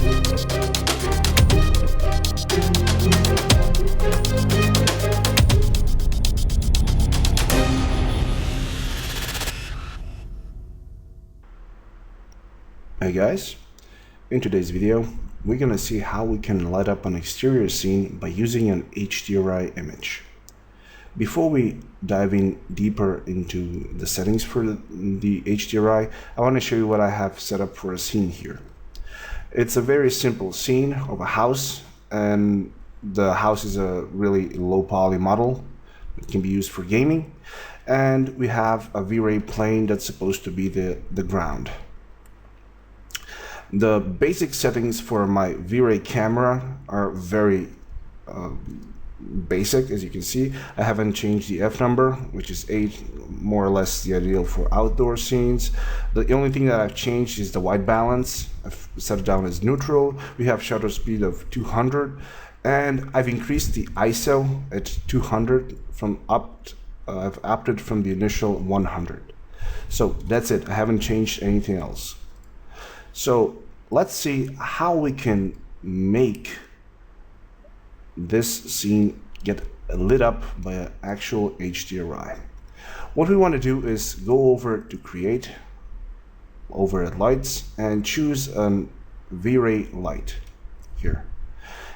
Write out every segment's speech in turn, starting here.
Hey guys, in today's video we're gonna see how we can light up an exterior scene by using an HDRI image. Before we dive in deeper into the settings for the HDRI, I want to show you what I have set up for a scene here. It's a very simple scene of a house, and the house is a really low poly model. It can be used for gaming, and we have a V-Ray plane that's supposed to be the ground. The basic settings for my V-Ray camera are very basic. As you can see, I haven't changed the f number, which is 8, more or less the ideal for outdoor scenes. The only thing that I've changed is the white balance. I've set it down as neutral. We have shutter speed of 200, and I've increased the ISO at 200 from I've upped it from the initial 100. So that's it. I haven't changed anything else. So let's see how we can make this scene get lit up by an actual HDRI. What we want to do is go over to Create, over at Lights, and choose a V-Ray light here.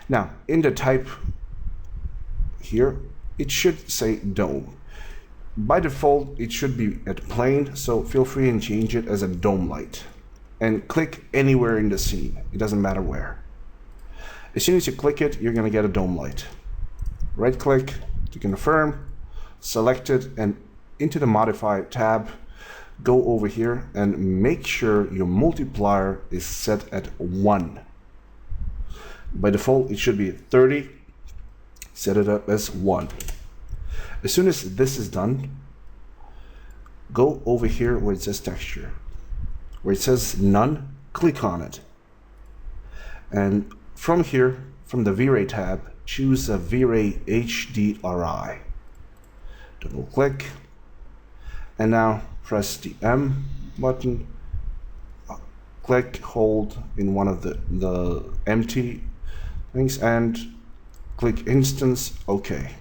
Now, in the type here, it should say Dome. By default, it should be at Plane, so feel free and change it as a dome light. And click anywhere in the scene. It doesn't matter where. As soon as you click it, you're going to get a dome light. Right click to confirm, select it, and into the Modify tab, go over here and make sure your multiplier is set at 1. By default, it should be 30. Set it up as 1. As soon as this is done, go over here where it says Texture. Where it says None, click on it. And from here, from the V-Ray tab, choose a V-Ray HDRI. Double click, and now press the M button. Click, hold in one of the empty things, and click Instance, OK.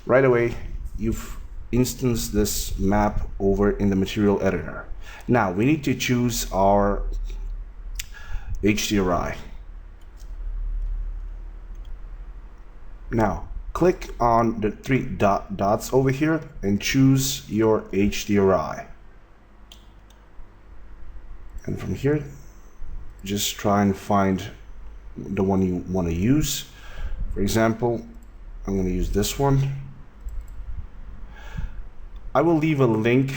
Right away, you've instanced this map over in the material editor. Now we need to choose our HDRI. Now click on the 3 dots over here and choose your HDRI. And from here, just try and find the one you want to use. For example, I'm going to use this one. I will leave a link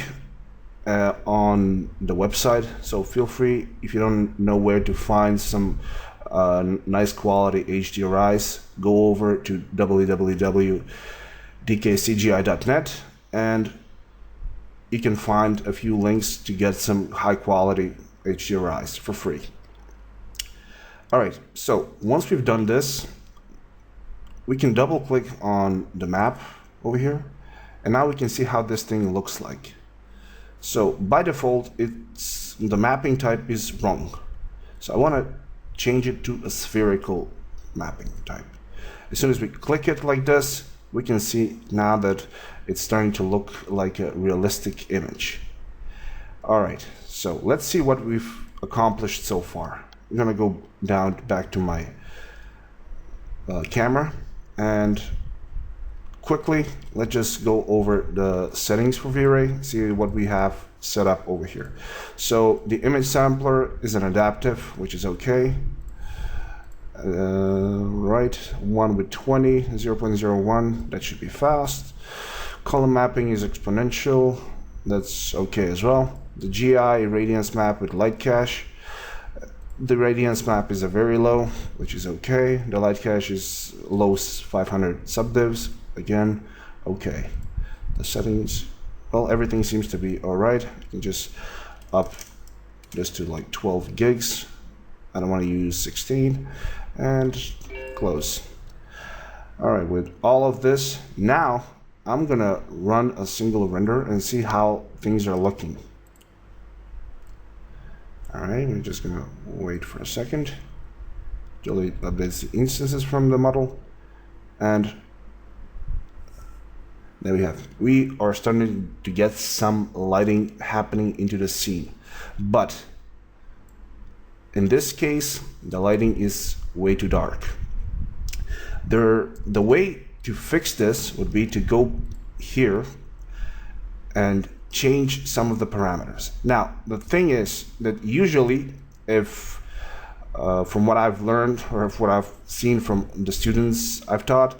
on the website, so feel free, if you don't know where to find some nice quality HDRIs, go over to www.dkcgi.net and you can find a few links to get some high quality HDRIs for free. Alright, so once we've done this, we can double click on the map over here, and now we can see how this thing looks like. So by default, the mapping type is wrong. So I want to change it to a spherical mapping type. As soon as we click it like this, we can see now that it's starting to look like a realistic image. All right, so let's see what we've accomplished so far. I'm gonna go down back to my camera, and quickly, let's just go over the settings for V-Ray, see what we have set up over here. So the image sampler is an adaptive, which is okay. Right, one with 20, 0.01, that should be fast. Color mapping is exponential, that's okay as well. The GI radiance map with light cache. The radiance map is a very low, which is okay. The light cache is low 500 subdivs. Again, okay. The settings, well, everything seems to be all right. You can just up this to like 12 gigs. I don't want to use 16, and close. All right, with all of this, now I'm gonna run a single render and see how things are looking. All right, we're just gonna wait for a second. delete updates the instances from the model, and there we have. We are starting to get some lighting happening into the scene, but in this case, the lighting is way too dark. The way to fix this would be to go here and change some of the parameters. Now, the thing is that usually, if from what I've learned or what I've seen from the students I've taught,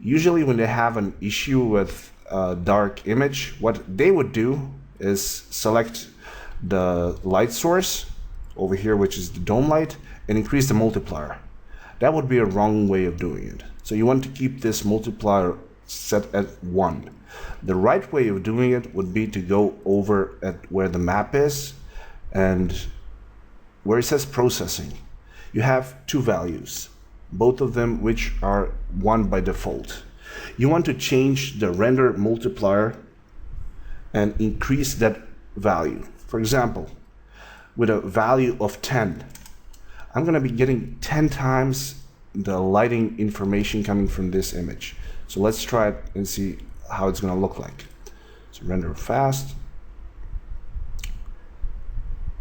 usually when they have an issue with a dark image, what they would do is select the light source over here, which is the dome light, and increase the multiplier. That would be a wrong way of doing it. So you want to keep this multiplier set at 1. The right way of doing it would be to go over at where the map is and where it says processing. You have two values, both of them which are 1 by default. You want to change the render multiplier and increase that value. For example, with a value of 10, I'm going to be getting 10 times the lighting information coming from this image. So let's try it and see how it's going to look like. So render fast.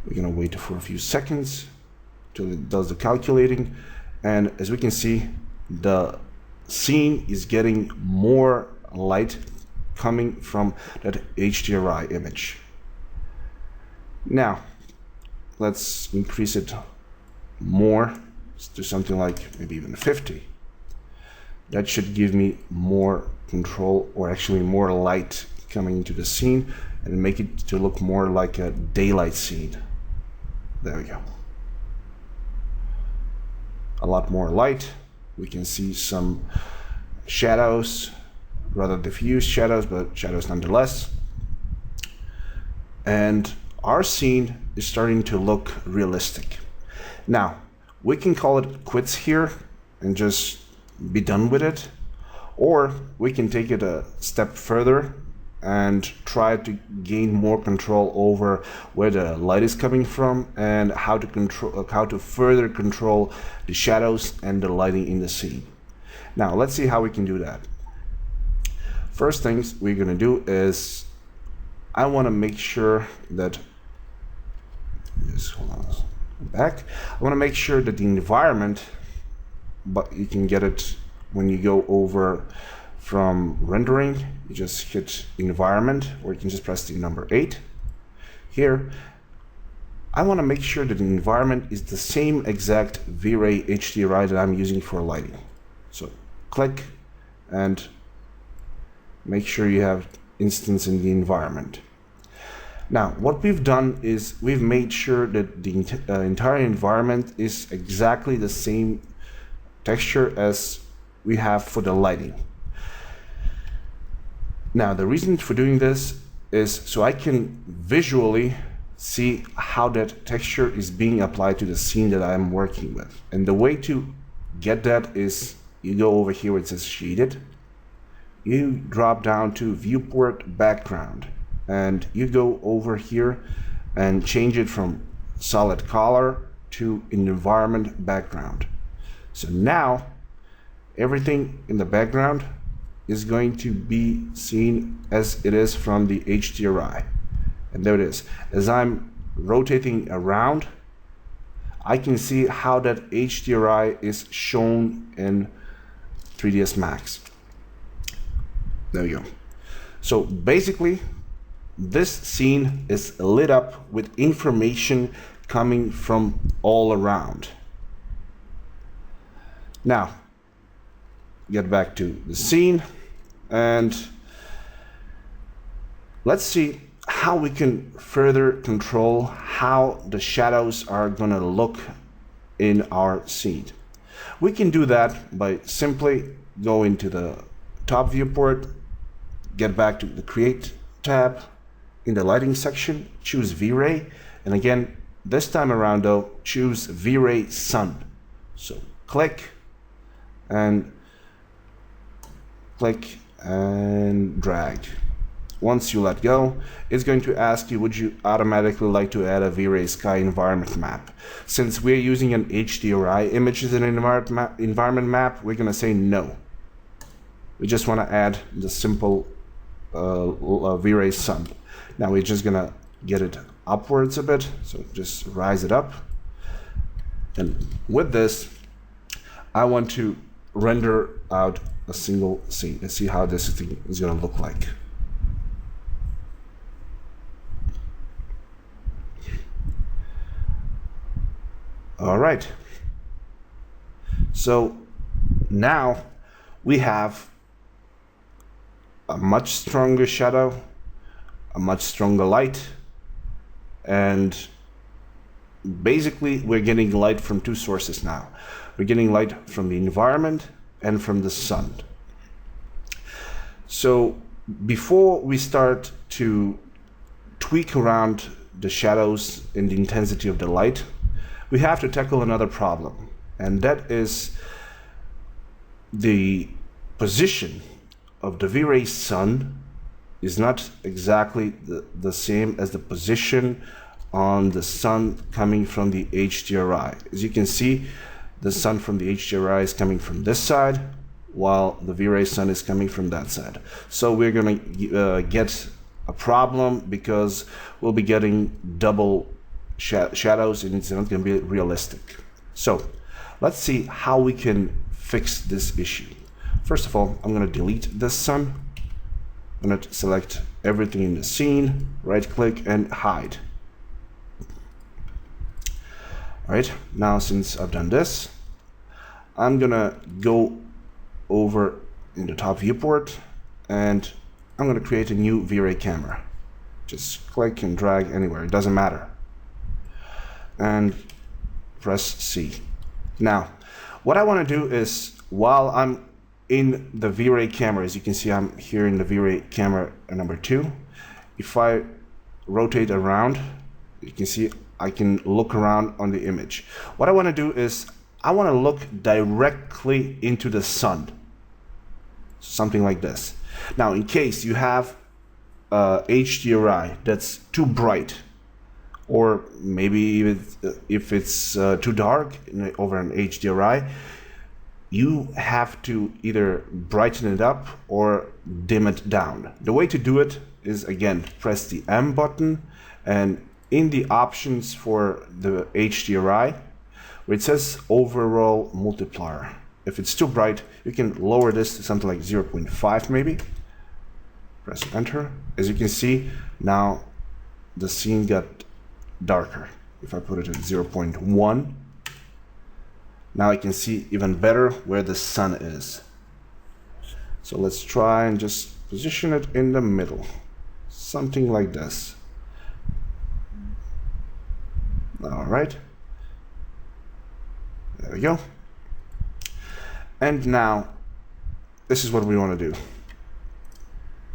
We're going to wait for a few seconds till it does the calculating, and as we can see, the scene is getting more light coming from that HDRI image. Now let's increase it more to something like maybe even 50. That should give me more control, or actually more light coming into the scene, and make it to look more like a daylight scene. There we go. A lot more light. We can see some shadows, rather diffuse shadows, but shadows nonetheless. And our scene is starting to look realistic. Now, we can call it quits here and just be done with it, or we can take it a step further and try to gain more control over where the light is coming from and how to further control the shadows and the lighting in the scene. Now let's see how we can do that. First things we're going to do is I want to make sure that hold on back. I want to make sure that the environment, but you can get it when you go over from rendering, you just hit environment, or you can just press the number 8. Here, I want to make sure that the environment is the same exact V-Ray HDRI that I'm using for lighting. So click and make sure you have instance in the environment. Now, what we've done is we've made sure that the entire environment is exactly the same texture as we have for the lighting. Now, the reason for doing this is so I can visually see how that texture is being applied to the scene that I'm working with. And the way to get that is you go over here where it says shaded, you drop down to viewport background, and you go over here and change it from solid color to an environment background. So now everything in the background is going to be seen as it is from the HDRI. And there it is. As I'm rotating around, I can see how that HDRI is shown in 3ds Max. There you go. So basically, this scene is lit up with information coming from all around. Now, get back to the scene and let's see how we can further control how the shadows are going to look in our scene. We can do that by simply going to the top viewport, get back to the Create tab, in the lighting section, choose V-Ray, and again, this time around though, choose V-Ray Sun. So click and drag. once you let go, it's going to ask you, would you automatically like to add a V-Ray sky environment map? Since we're using an HDRI image as an environment map, we're going to say no. We just want to add the simple V-Ray Sun. Now we're just going to get it upwards a bit, so just rise it up. And with this, I want to render out a single scene. Let's see how this thing is going to look like. All right. So now we have a much stronger shadow, a much stronger light, and basically we're getting light from two sources now. We're getting light from the environment and from the sun. So before we start to tweak around the shadows and the intensity of the light, we have to tackle another problem, and that is the position of the V-Ray Sun is not exactly the same as the position on the sun coming from the HDRI. As you can see, the sun from the HDRI is coming from this side, while the V-Ray Sun is coming from that side. So we're going to get a problem because we'll be getting double shadows, and it's not going to be realistic. So let's see how we can fix this issue. First of all, I'm going to delete this sun. I'm going to select everything in the scene, right click and hide. Alright, now since I've done this, I'm going to go over in the top viewport and I'm going to create a new V-Ray camera. Just click and drag anywhere, it doesn't matter. And press C. Now, what I want to do is, while I'm in the V-Ray camera, as you can see, I'm here in the V-Ray camera number 2. If I rotate around, you can see I can look around on the image. What I want to do is, I want to look directly into the sun. Something like this. Now, in case you have HDRI that's too bright, or maybe if it's too dark over an HDRI, you have to either brighten it up or dim it down. The way to do it is, again, press the M button, and in the options for the HDRI, where it says overall multiplier, if it's too bright, you can lower this to something like 0.5 maybe. Press enter. As you can see, now the scene got darker. If I put it at 0.1, now I can see even better where the sun is. So let's try and just position it in the middle, something like this. All right, there we go. And now this is what we want to do.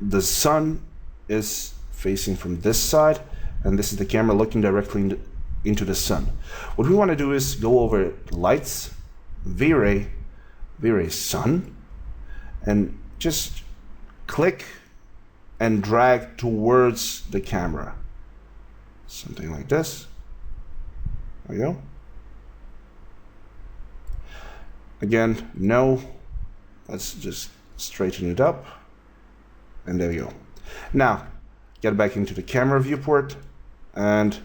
The sun is facing from this side, and this is the camera looking directly into the sun. What we want to do is go over lights, V-Ray Sun, and just click and drag towards the camera. Something like this. There we go. Again, no. Let's just straighten it up. And there we go. Now, get back into the camera viewport and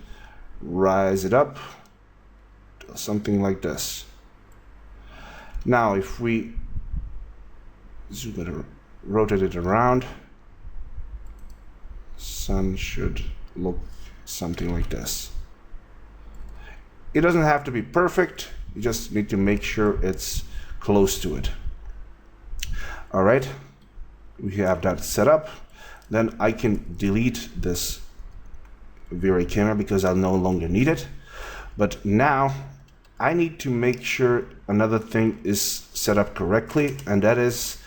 rise it up to something like this. Now, if we zoom it, rotate it around, sun should look something like this. It doesn't have to be perfect. You just need to make sure it's close to it. All right, we have that set up. Then I can delete this V-Ray camera because I'll no longer need it. But now I need to make sure another thing is set up correctly, and that is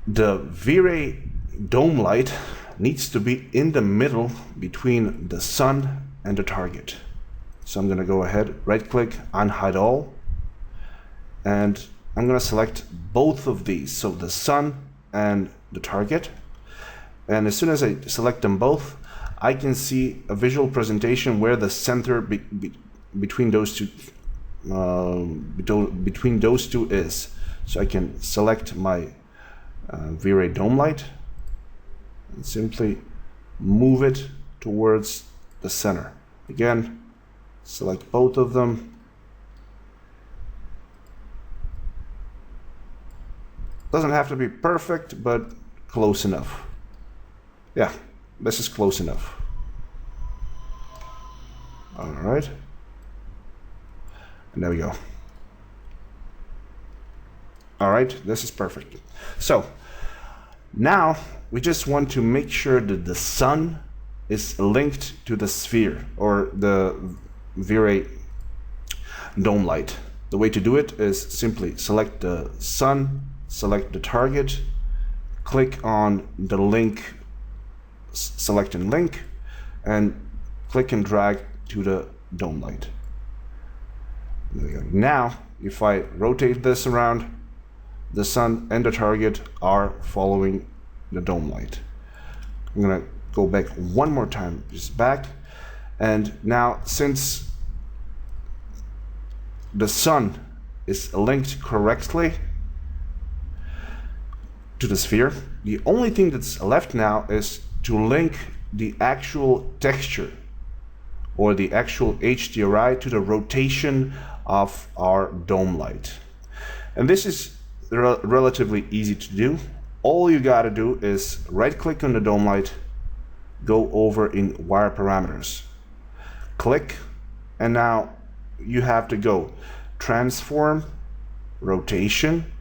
the V-Ray dome light needs to be in the middle between the sun and the target. So I'm going to go ahead, right click, unhide all, and I'm going to select both of these, so the sun and the target, And as soon as I select them both, I can see a visual presentation where the center between those two is. So I can select my V-Ray dome light and simply move it towards the center. Again, select both of them. Doesn't have to be perfect, but close enough. Yeah, this is close enough. All right. And there we go. All right, this is perfect. So now we just want to make sure that the sun is linked to the sphere or the V-Ray dome light. The way to do it is simply select the sun, select the target, click on the link, select and link, and click and drag to the dome light. There we go. Now, if I rotate this around, the sun and the target are following the dome light. I'm gonna go back one more time, just back, and now since the sun is linked correctly to the sphere, the only thing that's left now is to link the actual texture or the actual HDRI to the rotation of our dome light. And this is relatively easy to do. All you gotta do is right click on the dome light, go over in wire parameters, click, and now you have to go transform, rotation,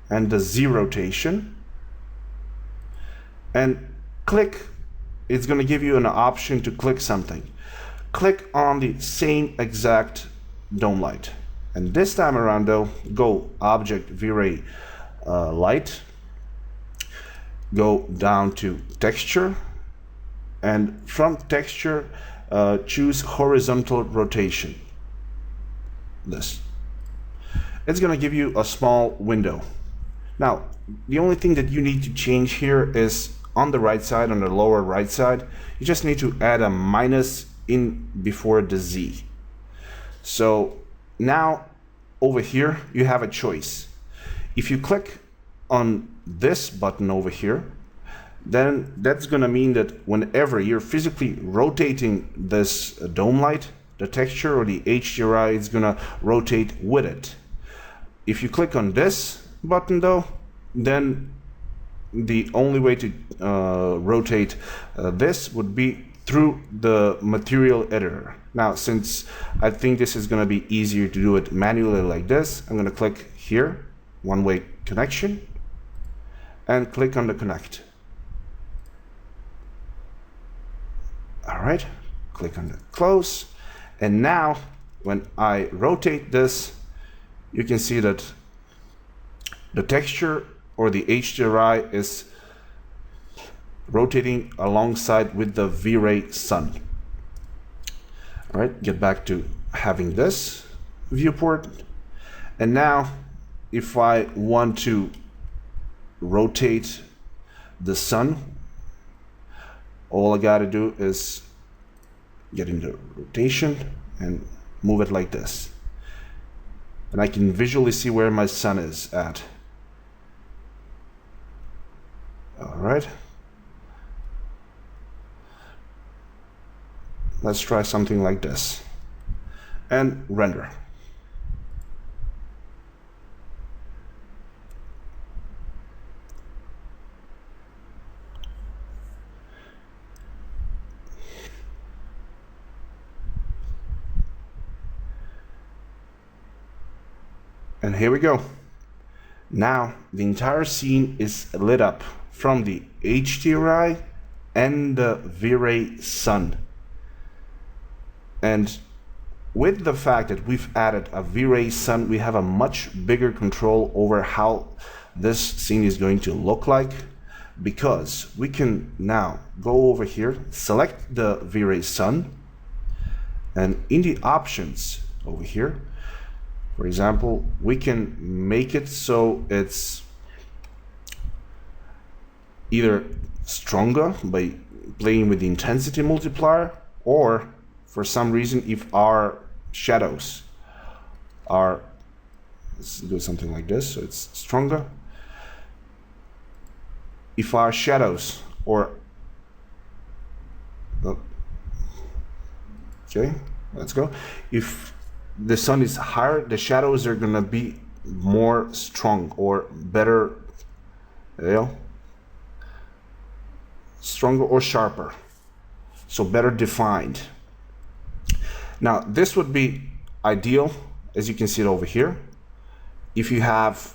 and the Z rotation, and click. It's going to give you an option to click something. Click on the same exact dome light, and this time around though, go object V-Ray light, go down to texture, and from texture choose horizontal rotation. This. It's going to give you a small window. Now, the only thing that you need to change here is on the right side, on the lower right side, you just need to add a minus in before the Z. So now over here, you have a choice. If you click on this button over here, then that's going to mean that whenever you're physically rotating this dome light, the texture or the HDRI is going to rotate with it. If you click on this button though, then the only way to rotate this would be through the material editor. Now, since I think this is going to be easier to do it manually like this, I'm going to click here, one-way connection, and click on the connect. All right, click on the close. And now when I rotate this, you can see that the texture or the HDRI is rotating alongside with the V-Ray Sun. All right, get back to having this viewport. And now if I want to rotate the sun, all I gotta do is get into rotation and move it like this. And I can visually see where my sun is at. All right. Let's try something like this. And render. And here we go. Now the entire scene is lit up from the HDRI and the V-Ray Sun. And with the fact that we've added a V-Ray Sun, we have a much bigger control over how this scene is going to look like, because we can now go over here, select the V-Ray Sun, and in the options over here, for example, we can make it so it's either stronger by playing with the intensity multiplier, or for some reason if our shadows are, let's do something like this so it's stronger. If our shadows or okay, let's go. If the sun is higher, the shadows are gonna be more strong or better, you know, stronger or sharper, so better defined. Now this would be ideal, as you can see it over here, if you have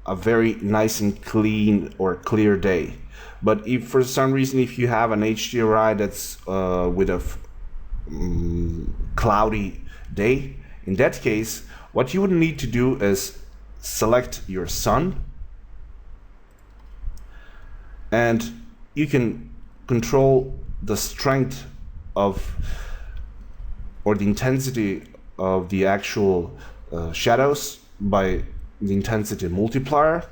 a very nice and clean or clear day. But if for some reason if you have an HDRI that's with a cloudy day, in that case what you would need to do is select your sun, and you can control the strength of or the intensity of the actual shadows by the intensity multiplier.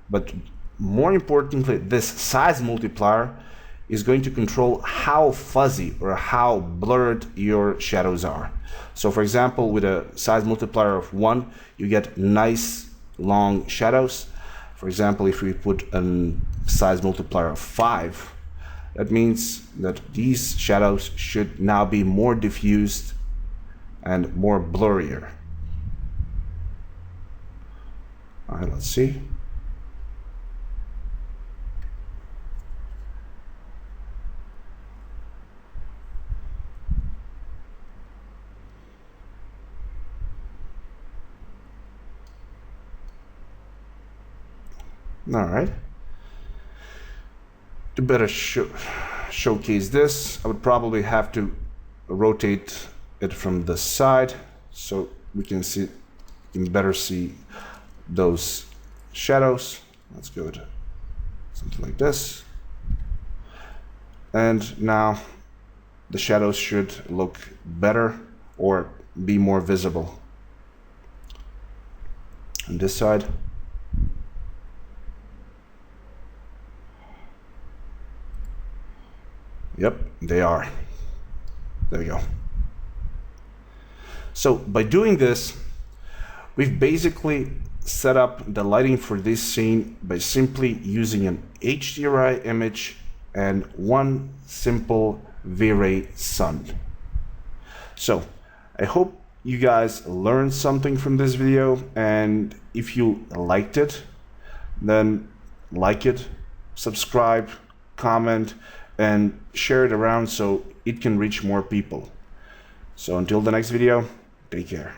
But more importantly, this size multiplier is going to control how fuzzy or how blurred your shadows are. So for example, with a size multiplier of 1, you get nice long shadows. For example, if we put a size multiplier of 5, that means that these shadows should now be more diffused and more blurrier. All right, let's see. All right. To better showcase this, I would probably have to rotate it from the side so we can better see those shadows. Let's go to something like this. And now the shadows should look better or be more visible. On this side. Yep, they are. There we go. So by doing this, we've basically set up the lighting for this scene by simply using an HDRI image and one simple V-Ray Sun. So I hope you guys learned something from this video, and if you liked it, then like it, subscribe, comment, and share it around so it can reach more people. So until the next video, take care.